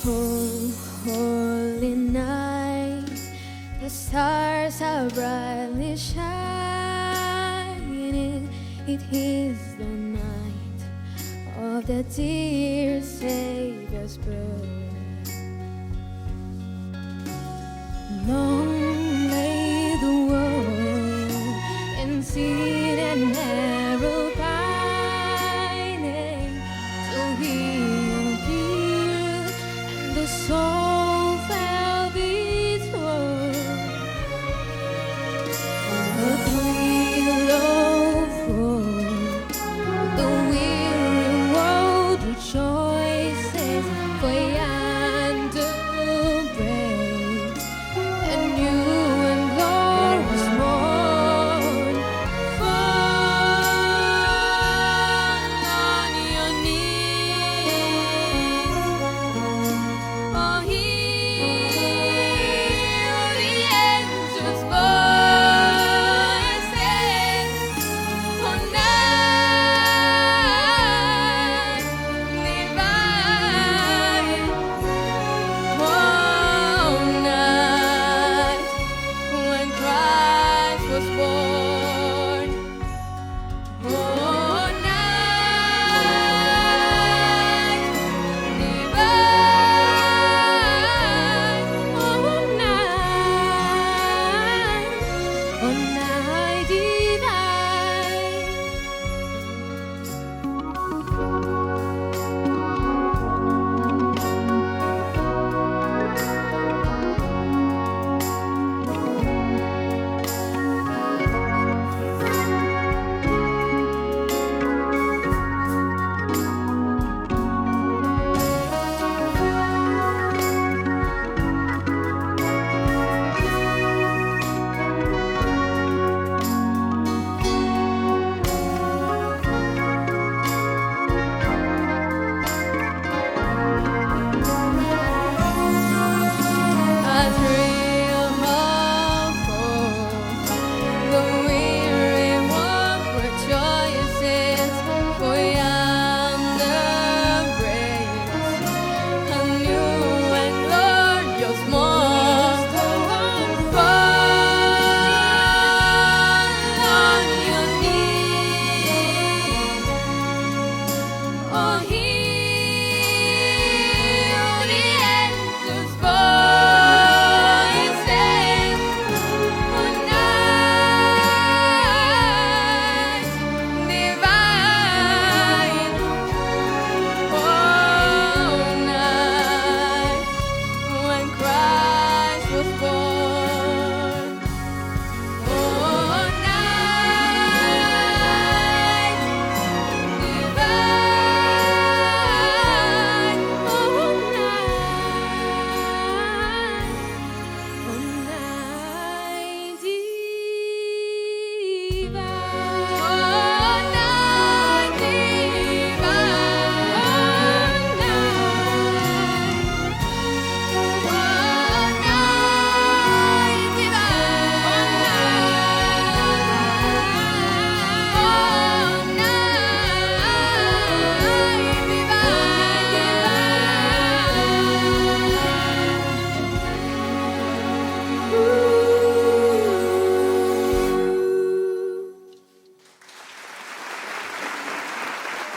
Oh, holy night, the stars are brightly shining. It is the night of the dear Savior's birth. Long lay the world in sin and narrow pining, till He appeared and the soul felt its worth. A thrill of hope, the weary world rejoices, for yonder breaks a new and glorious morn. Fall on your knees, oh, hear the angels' voices, oh, night divine, oh, night when Christ was born, oh, night divine, oh, night a thrill of hope, the weary one rejoices, for yonder breaks a new and glorious morn. Fall on your knees, oh, hear the angels' voices, oh, night divine, oh, night when Christ was born, oh, night divine, oh, night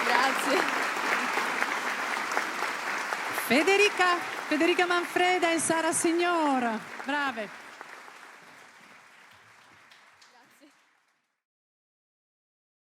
Grazie. Federica Manfreda e Sara Signora, brave.